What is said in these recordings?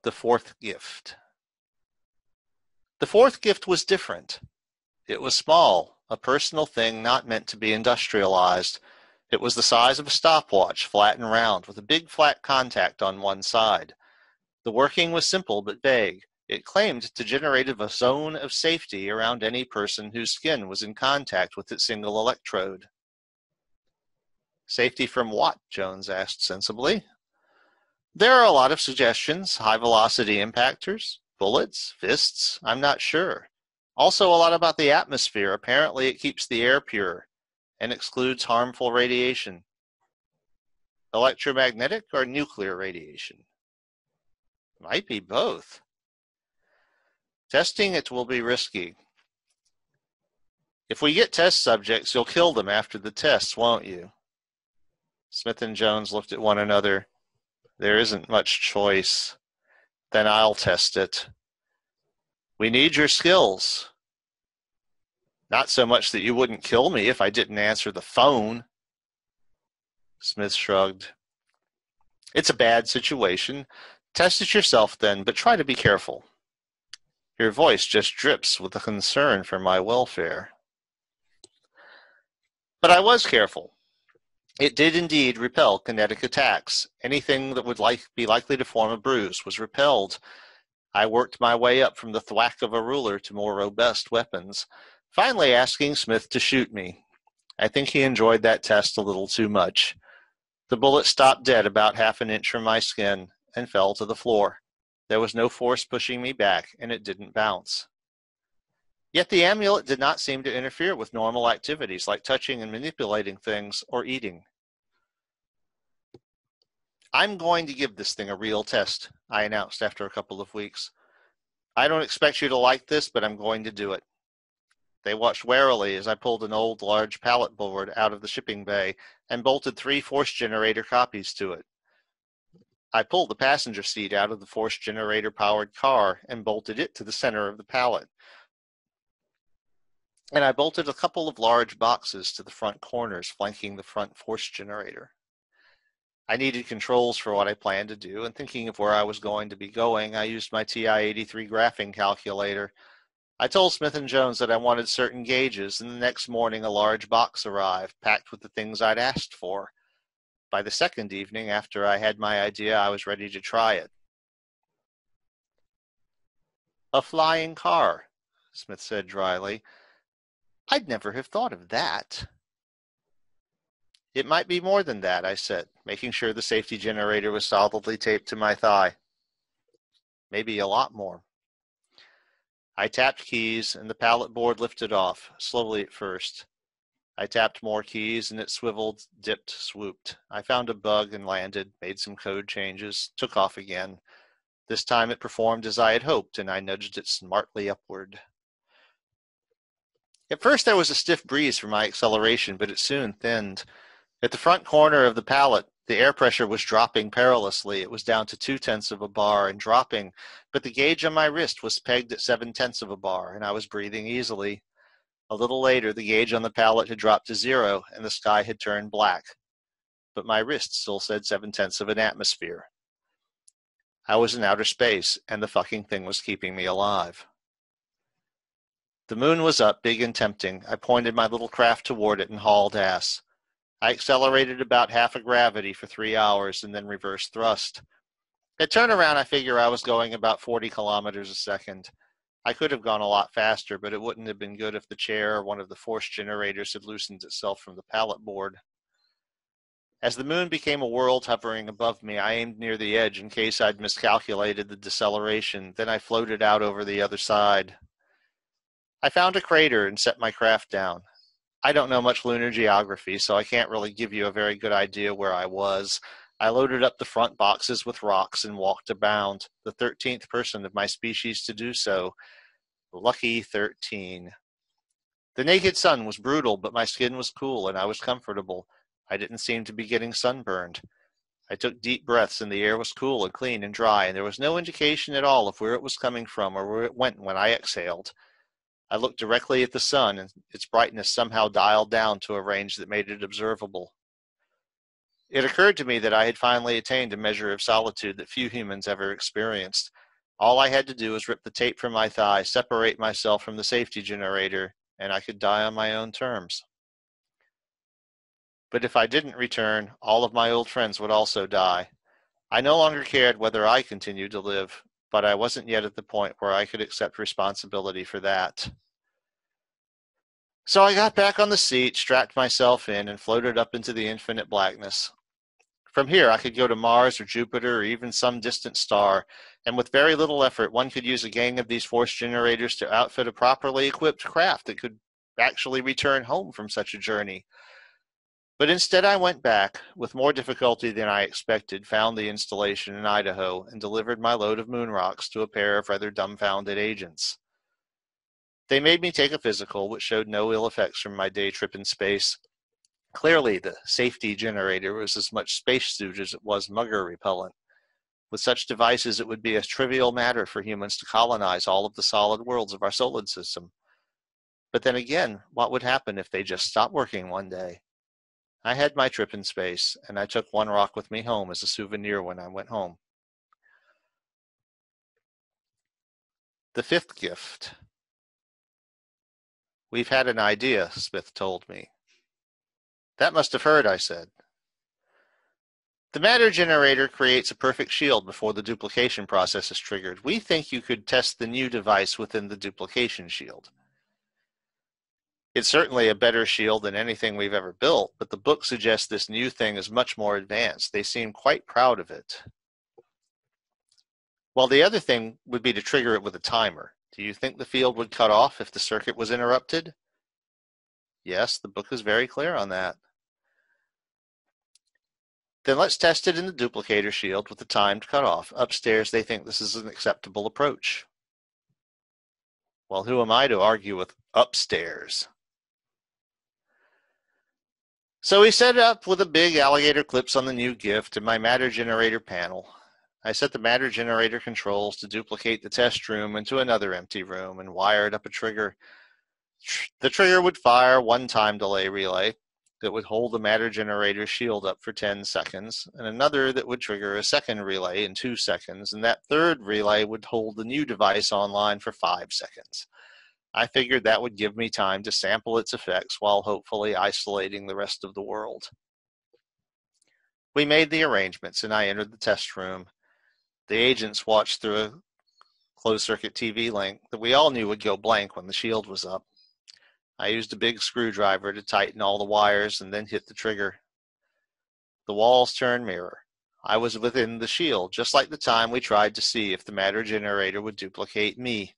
The fourth gift. The fourth gift was different. It was small, a personal thing not meant to be industrialized. It was the size of a stopwatch, flat and round, with a big flat contact on one side. The working was simple but vague. It claimed to generate a zone of safety around any person whose skin was in contact with its single electrode. Safety from what? Jones asked sensibly. There are a lot of suggestions, high-velocity impactors, bullets, fists, I'm not sure. Also a lot about the atmosphere. Apparently it keeps the air pure and excludes harmful radiation. Electromagnetic or nuclear radiation? Might be both. Testing it will be risky. If we get test subjects, you'll kill them after the tests, won't you? Smith and Jones looked at one another. There isn't much choice. Then I'll test it. We need your skills. Not so much that you wouldn't kill me if I didn't answer the phone. Smith shrugged. It's a bad situation. Test it yourself then, but try to be careful. Your voice just drips with a concern for my welfare. But I was careful. It did indeed repel kinetic attacks. Anything that would be likely to form a bruise was repelled. I worked my way up from the thwack of a ruler to more robust weapons, finally asking Smith to shoot me. I think he enjoyed that test a little too much. The bullet stopped dead about half an inch from my skin and fell to the floor. There was no force pushing me back, and it didn't bounce. Yet the amulet did not seem to interfere with normal activities like touching and manipulating things or eating. I'm going to give this thing a real test, I announced after a couple of weeks. I don't expect you to like this, but I'm going to do it. They watched warily as I pulled an old large pallet board out of the shipping bay and bolted 3 force generator copies to it. I pulled the passenger seat out of the force generator-powered car and bolted it to the center of the pallet. And I bolted a couple of large boxes to the front corners flanking the front force generator. I needed controls for what I planned to do, and thinking of where I was going to be going, I used my TI-83 graphing calculator. I told Smith and Jones that I wanted certain gauges, and the next morning a large box arrived, packed with the things I'd asked for. By the second evening, after I had my idea, I was ready to try it. A flying car, Smith said dryly. I'd never have thought of that. It might be more than that, I said, making sure the safety generator was solidly taped to my thigh. Maybe a lot more. I tapped keys, and the pallet board lifted off, slowly at first. I tapped more keys, and it swiveled, dipped, swooped. I found a bug and landed, made some code changes, took off again. This time it performed as I had hoped, and I nudged it smartly upward. At first there was a stiff breeze for my acceleration, but it soon thinned. At the front corner of the pallet, the air pressure was dropping perilously. It was down to 0.2 of a bar and dropping, but the gauge on my wrist was pegged at 0.7 of a bar, and I was breathing easily. A little later, the gauge on the pallet had dropped to 0, and the sky had turned black. But my wrist still said 0.7 of an atmosphere. I was in outer space, and the fucking thing was keeping me alive. The moon was up, big and tempting. I pointed my little craft toward it and hauled ass. I accelerated about half a gravity for 3 hours and then reverse thrust. At turnaround, I figure I was going about 40 kilometers a second. I could have gone a lot faster, but it wouldn't have been good if the chair or one of the force generators had loosened itself from the pallet board. As the moon became a world hovering above me, I aimed near the edge in case I'd miscalculated the deceleration. Then I floated out over the other side. I found a crater and set my craft down. I don't know much lunar geography, so I can't really give you a very good idea where I was. I loaded up the front boxes with rocks and walked abound, the 13th person of my species to do so. Lucky 13. The naked sun was brutal, but my skin was cool and I was comfortable. I didn't seem to be getting sunburned. I took deep breaths and the air was cool and clean and dry, and there was no indication at all of where it was coming from or where it went when I exhaled. I looked directly at the sun, and its brightness somehow dialed down to a range that made it observable. It occurred to me that I had finally attained a measure of solitude that few humans ever experienced. All I had to do was rip the tape from my thigh, separate myself from the safety generator, and I could die on my own terms. But if I didn't return, all of my old friends would also die. I no longer cared whether I continued to live, but I wasn't yet at the point where I could accept responsibility for that. So I got back on the seat, strapped myself in, and floated up into the infinite blackness. From here, I could go to Mars or Jupiter or even some distant star, and with very little effort, one could use a gang of these force generators to outfit a properly equipped craft that could actually return home from such a journey. But instead I went back, with more difficulty than I expected, found the installation in Idaho, and delivered my load of moon rocks to a pair of rather dumbfounded agents. They made me take a physical, which showed no ill effects from my day trip in space. Clearly, the safety generator was as much spacesuit as it was mugger repellent. With such devices, it would be a trivial matter for humans to colonize all of the solid worlds of our solar system. But then again, what would happen if they just stopped working one day? I had my trip in space, and I took one rock with me home as a souvenir when I went home. The fifth gift. We've had an idea, Smith told me. That must have hurt, I said. The matter generator creates a perfect shield before the duplication process is triggered. We think you could test the new device within the duplication shield. It's certainly a better shield than anything we've ever built, but the book suggests this new thing is much more advanced. They seem quite proud of it. Well, the other thing would be to trigger it with a timer. Do you think the field would cut off if the circuit was interrupted? Yes, the book is very clear on that. Then let's test it in the duplicator shield with the timed cutoff. Upstairs, they think this is an acceptable approach. Well, who am I to argue with upstairs? So we set it up with the big alligator clips on the new gift and my matter generator panel. I set the matter generator controls to duplicate the test room into another empty room and wired up a trigger. The trigger would fire one time delay relay that would hold the matter generator shield up for 10 seconds, and another that would trigger a second relay in 2 seconds, and that third relay would hold the new device online for 5 seconds. I figured that would give me time to sample its effects while hopefully isolating the rest of the world. We made the arrangements, and I entered the test room. The agents watched through a closed-circuit TV link that we all knew would go blank when the shield was up. I used a big screwdriver to tighten all the wires and then hit the trigger. The walls turned mirror. I was within the shield, just like the time we tried to see if the matter generator would duplicate me.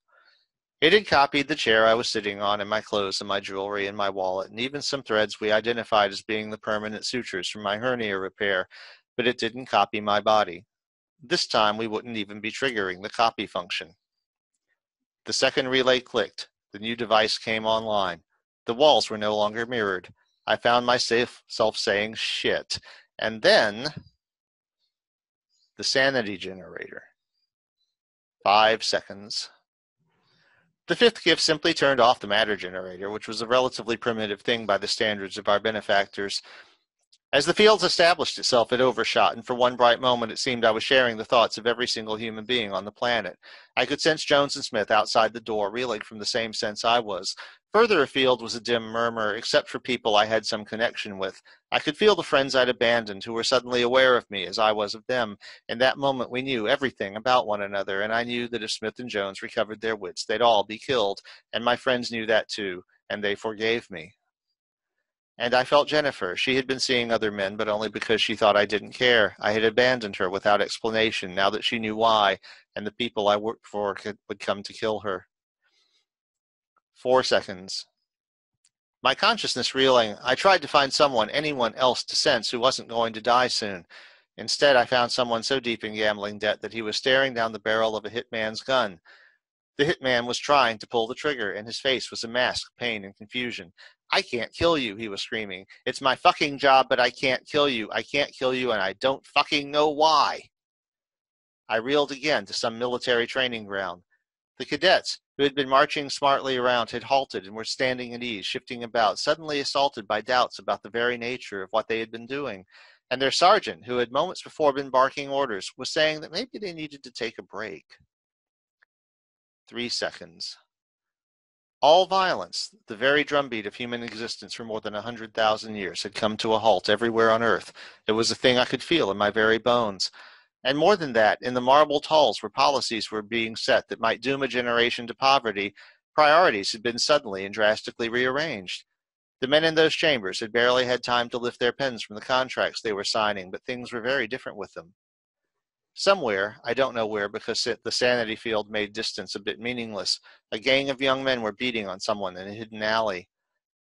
It had copied the chair I was sitting on and my clothes and my jewelry and my wallet and even some threads we identified as being the permanent sutures from my hernia repair, but it didn't copy my body. This time we wouldn't even be triggering the copy function. The second relay clicked. The new device came online. The walls were no longer mirrored. I found myself saying shit. And then the sanity generator. 5 seconds. The fifth gift simply turned off the matter generator, which was a relatively primitive thing by the standards of our benefactors. As the fields established itself, it overshot, and for one bright moment it seemed I was sharing the thoughts of every single human being on the planet. I could sense Jones and Smith outside the door, reeling from the same sense I was. Further afield was a dim murmur, except for people I had some connection with. I could feel the friends I'd abandoned, who were suddenly aware of me as I was of them. In that moment we knew everything about one another, and I knew that if Smith and Jones recovered their wits, they'd all be killed, and my friends knew that too, and they forgave me. And I felt Jennifer. She had been seeing other men, but only because she thought I didn't care. I had abandoned her without explanation, now that she knew why, and the people I worked for would come to kill her. 4 seconds. My consciousness reeling, I tried to find anyone else to sense who wasn't going to die soon. Instead, I found someone so deep in gambling debt that he was staring down the barrel of a hitman's gun. The hitman was trying to pull the trigger, and his face was a mask of pain and confusion. I can't kill you, he was screaming. It's my fucking job, but I can't kill you. I can't kill you, and I don't fucking know why. I reeled again to some military training ground. The cadets, who had been marching smartly around, had halted and were standing at ease, shifting about, suddenly assaulted by doubts about the very nature of what they had been doing. And their sergeant, who had moments before been barking orders, was saying that maybe they needed to take a break. 3 seconds. All violence, the very drumbeat of human existence for more than 100,000 years, had come to a halt everywhere on Earth. It was a thing I could feel in my very bones. And more than that, in the marbled halls where policies were being set that might doom a generation to poverty, priorities had been suddenly and drastically rearranged. The men in those chambers had barely had time to lift their pens from the contracts they were signing, but things were very different with them. Somewhere, I don't know where because the sanity field made distance a bit meaningless, a gang of young men were beating on someone in a hidden alley.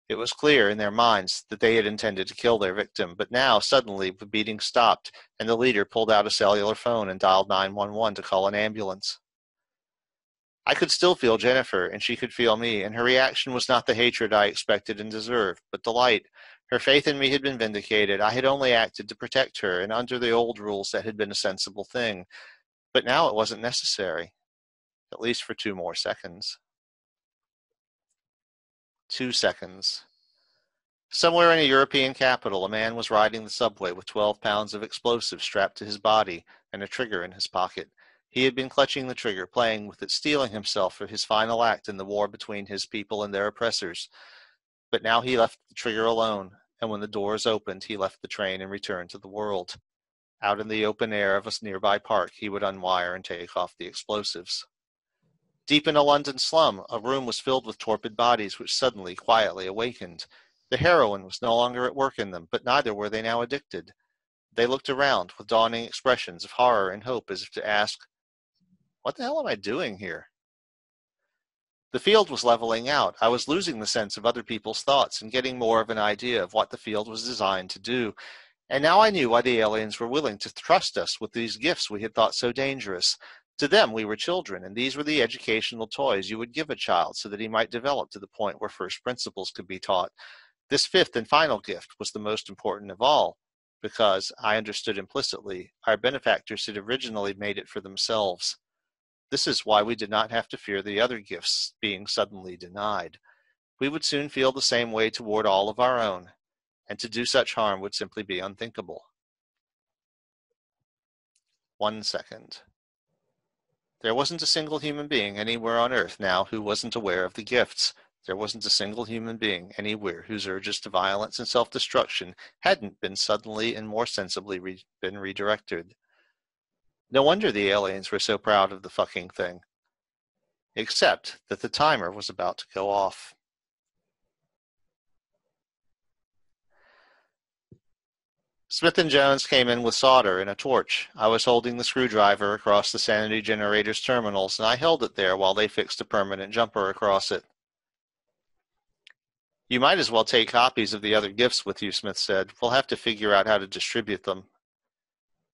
It was clear in their minds that they had intended to kill their victim, but now, suddenly, the beating stopped, and the leader pulled out a cellular phone and dialed 911 to call an ambulance. I could still feel Jennifer, and she could feel me, and her reaction was not the hatred I expected and deserved, but delight. Her faith in me had been vindicated. I had only acted to protect her, and under the old rules that had been a sensible thing. But now it wasn't necessary, at least for 2 more seconds. 2 seconds. Somewhere in a European capital, a man was riding the subway with 12 pounds of explosives strapped to his body and a trigger in his pocket. He had been clutching the trigger, playing with it, steeling himself for his final act in the war between his people and their oppressors. But now he left the trigger alone, and when the doors opened, he left the train and returned to the world. Out in the open air of a nearby park, he would unwire and take off the explosives. Deep in a London slum, a room was filled with torpid bodies which suddenly, quietly awakened. The heroin was no longer at work in them, but neither were they now addicted. They looked around with dawning expressions of horror and hope as if to ask, "What the hell am I doing here?" The field was leveling out. I was losing the sense of other people's thoughts and getting more of an idea of what the field was designed to do. And now I knew why the aliens were willing to trust us with these gifts we had thought so dangerous. To them, we were children, and these were the educational toys you would give a child so that he might develop to the point where first principles could be taught. This fifth and final gift was the most important of all, because, I understood implicitly, our benefactors had originally made it for themselves. This is why we did not have to fear the other gifts being suddenly denied. We would soon feel the same way toward all of our own, and to do such harm would simply be unthinkable. 1 second. There wasn't a single human being anywhere on Earth now who wasn't aware of the gifts. There wasn't a single human being anywhere whose urges to violence and self-destruction hadn't been suddenly and more sensibly been redirected. No wonder the aliens were so proud of the fucking thing. Except that the timer was about to go off. Smith and Jones came in with solder and a torch. I was holding the screwdriver across the sanity generator's terminals, and I held it there while they fixed a permanent jumper across it. "You might as well take copies of the other gifts with you," Smith said. "We'll have to figure out how to distribute them."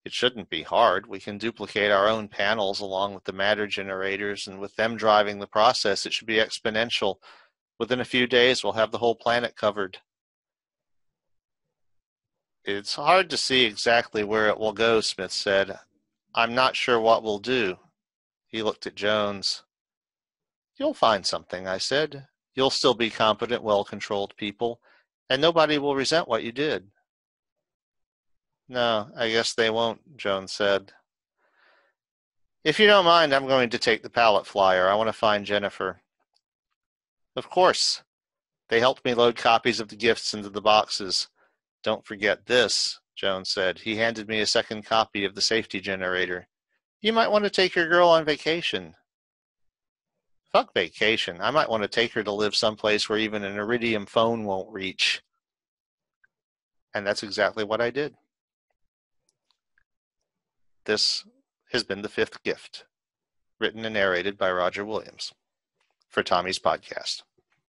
"It shouldn't be hard. We can duplicate our own panels along with the matter generators, and with them driving the process, it should be exponential. Within a few days, we'll have the whole planet covered." "It's hard to see exactly where it will go," Smith said. "I'm not sure what we'll do." He looked at Jones. "You'll find something," I said. "You'll still be competent, well-controlled people, and nobody will resent what you did." "No, I guess they won't," Jones said. "If you don't mind, I'm going to take the pallet flyer. I want to find Jennifer." "Of course." They helped me load copies of the gifts into the boxes. "Don't forget this," Jones said. He handed me a second copy of the safety generator. "You might want to take your girl on vacation." "Fuck vacation. I might want to take her to live someplace where even an iridium phone won't reach." And that's exactly what I did. This has been The Fifth Gift, written and narrated by Roger Williams for Tommy's Podcast.